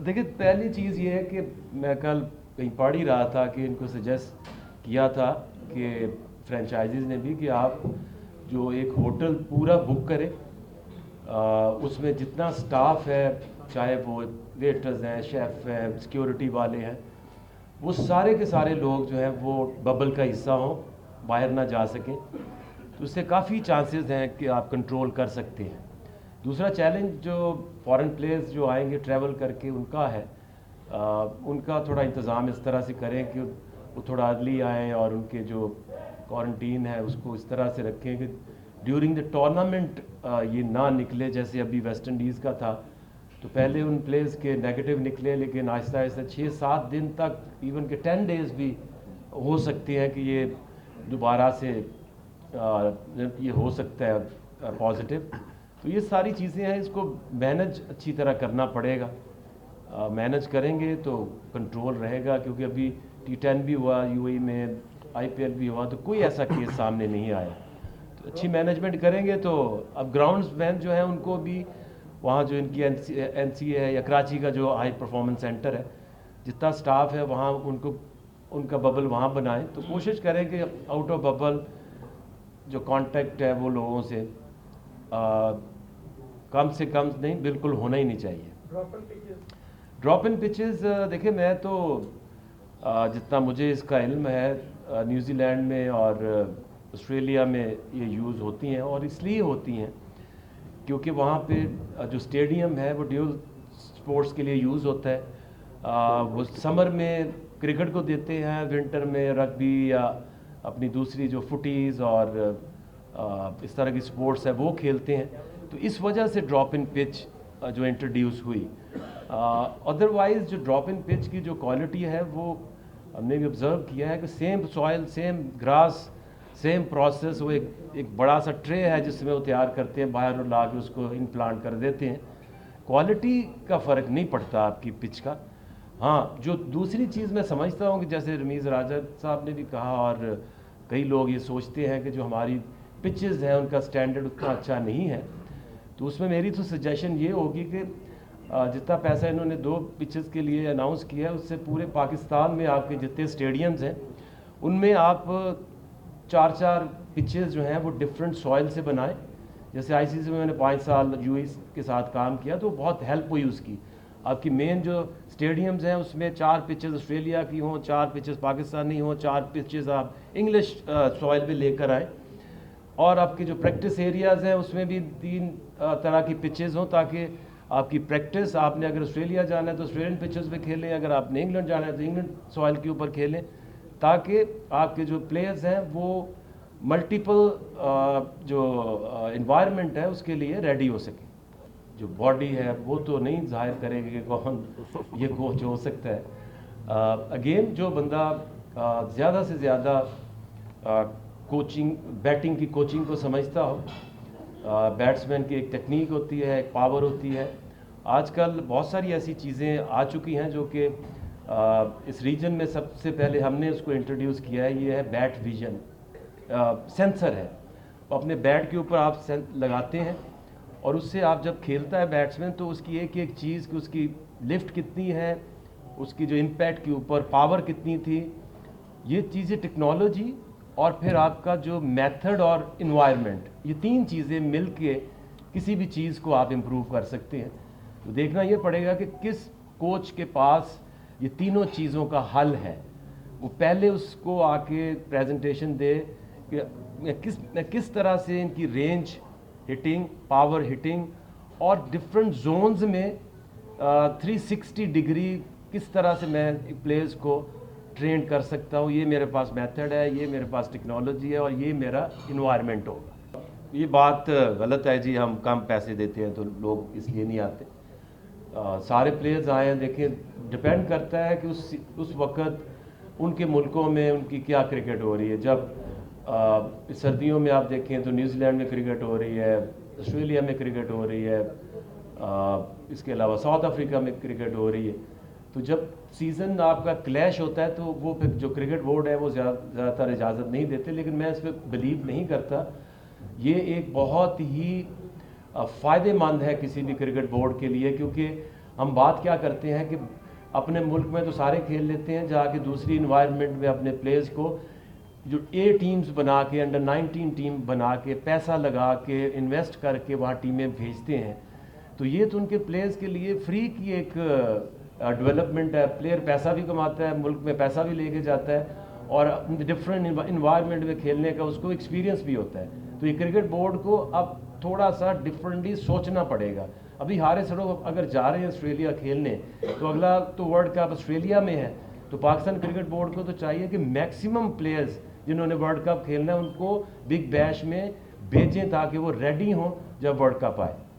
देखिए, पहली चीज़ ये है कि मैं कल कहीं पढ़ ही रहा था कि इनको सजेस्ट किया था कि फ्रेंचाइजीज़ ने भी कि आप जो एक होटल पूरा बुक करें, उसमें जितना स्टाफ है, चाहे वो वेटर्स हैं, शेफ़ हैं, सिक्योरिटी वाले हैं, वो सारे के सारे लोग जो हैं वो बबल का हिस्सा हों, बाहर ना जा सकें। तो उससे काफ़ी चांसेस हैं कि आप कंट्रोल कर सकते हैं। दूसरा चैलेंज जो फॉरेन प्लेयर्स जो आएंगे ट्रैवल करके उनका है, उनका थोड़ा इंतज़ाम इस तरह से करें कि वो थोड़ा अर्ली आएँ और उनके जो क्वारंटीन है उसको इस तरह से रखें कि ड्यूरिंग द टूर्नामेंट ये ना निकले, जैसे अभी वेस्ट इंडीज़ का था। तो पहले उन प्लेयर्स के नेगेटिव निकले, लेकिन आहिस्ता आहिस्ता 6-7 दिन तक, इवन के 10 डेज़ भी हो सकते हैं कि ये दोबारा से ये हो सकता है पॉजिटिव। तो ये सारी चीज़ें हैं, इसको मैनेज अच्छी तरह करना पड़ेगा। मैनेज करेंगे तो कंट्रोल रहेगा, क्योंकि अभी T10 भी हुआ यूएई में, IPL भी हुआ, तो कोई ऐसा केस सामने नहीं आया। तो अच्छी मैनेजमेंट करेंगे तो अब ग्राउंड्समैन जो है उनको भी वहाँ जो इनकी NC है या कराची का जो हाई परफॉर्मेंस सेंटर है, जितना स्टाफ है वहाँ उनको उनका बबल वहाँ बनाएं। तो कोशिश करें कि आउट ऑफ बबल जो कांटेक्ट है वो लोगों से कम से कम नहीं, बिल्कुल होना ही नहीं चाहिए। ड्रॉप इन पिचेस, देखिए मैं तो जितना मुझे इसका इल्म है, न्यूजीलैंड में और ऑस्ट्रेलिया में ये यूज़ होती हैं, और इसलिए होती हैं क्योंकि वहाँ पे जो स्टेडियम है वो ड्यूल स्पोर्ट्स के लिए यूज़ होता है। वो समर में क्रिकेट को देते हैं, विंटर में रग्बी या अपनी दूसरी जो फुटीज़ और इस तरह की स्पोर्ट्स है वो खेलते हैं। तो इस वजह से ड्रॉप इन पिच जो इंट्रोड्यूस हुई। अदरवाइज़ जो ड्रॉप इन पिच की जो क्वालिटी है वो हमने भी ऑब्ज़र्व किया है कि same soil, same grass, same process, वो एक बड़ा सा ट्रे है जिसमें वो तैयार करते हैं, बाहर ला के उसको इम्प्लांट कर देते हैं। क्वालिटी का फ़र्क नहीं पड़ता आपकी पिच का। हाँ, जो दूसरी चीज़ मैं समझता हूँ कि जैसे रमीज़ राजा साहब ने भी कहा, और कई लोग ये सोचते हैं कि जो हमारी पिचेस हैं उनका स्टैंडर्ड उतना अच्छा नहीं है। तो उसमें मेरी तो सजेशन ये होगी कि जितना पैसा इन्होंने 2 पिचेस के लिए अनाउंस किया है, उससे पूरे पाकिस्तान में आपके जितने स्टेडियम्स हैं उनमें आप 4-4 पिचेस जो हैं वो डिफरेंट सॉइल से बनाएं। जैसे ICC में मैंने 5 साल यूएई के साथ काम किया तो बहुत हेल्प हुई उसकी। आपकी मेन जो स्टेडियम्स हैं उसमें 4 पिचेस ऑस्ट्रेलिया की हों, 4 पिचेस पाकिस्तानी हों, 4 पिचेस आप इंग्लिश सॉइल पे लेकर आएँ। और आपके जो प्रैक्टिस एरियाज़ हैं उसमें भी 3 तरह की पिचेस हों, ताकि आपकी प्रैक्टिस, आपने अगर ऑस्ट्रेलिया जाना है तो ऑस्ट्रेलियन पिचेस पे खेलें, अगर आपने इंग्लैंड जाना है तो इंग्लैंड सॉइल के ऊपर खेलें, ताकि आपके जो प्लेयर्स हैं वो मल्टीपल जो इन्वायरमेंट है उसके लिए रेडी हो सकें। जो बॉडी है वो तो नहीं जाहिर करेगी कि कौन ये कोच हो सकता है। अगेन जो बंदा ज़्यादा से ज़्यादा कोचिंग, बैटिंग की कोचिंग को समझता हो, बैट्समैन की एक टेक्निक होती है, एक पावर होती है। आजकल बहुत सारी ऐसी चीज़ें आ चुकी हैं जो कि इस रीजन में सबसे पहले हमने उसको इंट्रोड्यूस किया है। ये है बैट विजन सेंसर है। तो अपने बैट के ऊपर आप लगाते हैं और उससे आप जब खेलता है बैट्समैन तो उसकी एक एक चीज़ की, उसकी लिफ्ट कितनी है, उसकी जो इम्पैक्ट के ऊपर पावर कितनी थी, ये चीज़ें टेक्नोलॉजी और फिर आपका जो मेथड और इन्वायरमेंट, ये 3 चीज़ें मिल के किसी भी चीज़ को आप इम्प्रूव कर सकते हैं। तो देखना ये पड़ेगा कि किस कोच के पास ये तीनों चीज़ों का हल है। वो पहले उसको आके प्रेजेंटेशन दे कि मैं किस तरह से इनकी रेंज हिटिंग, पावर हिटिंग और डिफरेंट जोन्स में 360 डिग्री किस तरह से मैं प्लेयर्स को ट्रेन कर सकता हूँ। ये मेरे पास मेथड है, ये मेरे पास टेक्नोलॉजी है और ये मेरा इन्वायरमेंट होगा। ये बात गलत है जी, हम कम पैसे देते हैं तो लोग इसलिए नहीं आते। सारे प्लेयर्स आए हैं, देखें डिपेंड करता है कि उस वक्त उनके मुल्कों में उनकी क्या क्रिकेट हो रही है। जब सर्दियों में आप देखें तो न्यूजीलैंड में क्रिकेट हो रही है, ऑस्ट्रेलिया में क्रिकेट हो रही है, इसके अलावा साउथ अफ्रीका में क्रिकेट हो रही है। तो जब सीज़न आपका क्लैश होता है तो वो फिर जो क्रिकेट बोर्ड है वो ज़्यादातर इजाज़त नहीं देते, लेकिन मैं इस पर बिलीव नहीं करता। ये एक बहुत ही फ़ायदेमंद है किसी भी क्रिकेट बोर्ड के लिए, क्योंकि हम बात क्या करते हैं कि अपने मुल्क में तो सारे खेल लेते हैं, जाके दूसरी इन्वायरमेंट में अपने प्लेयर्स को जो ए टीम्स बना के, अंडर 19 टीम बना के, पैसा लगा के, इन्वेस्ट करके वहाँ टीमें भेजते हैं। तो ये तो उनके प्लेयर्स के लिए फ्री की एक डेवलपमेंट है। प्लेयर पैसा भी कमाता है, मुल्क में पैसा भी लेके जाता है, और डिफरेंट इन्वायरमेंट में खेलने का उसको एक्सपीरियंस भी होता है। तो ये क्रिकेट बोर्ड को अब थोड़ा सा डिफरेंटली सोचना पड़ेगा। अभी हारे सड़ो अगर जा रहे हैं ऑस्ट्रेलिया खेलने, तो अगला तो वर्ल्ड कप ऑस्ट्रेलिया में है, तो पाकिस्तान क्रिकेट बोर्ड को तो चाहिए कि मैक्सिमम प्लेयर्स जिन्होंने वर्ल्ड कप खेलना है उनको बिग बैश में भेजें ताकि वो रेडी हों जब वर्ल्ड कप आए।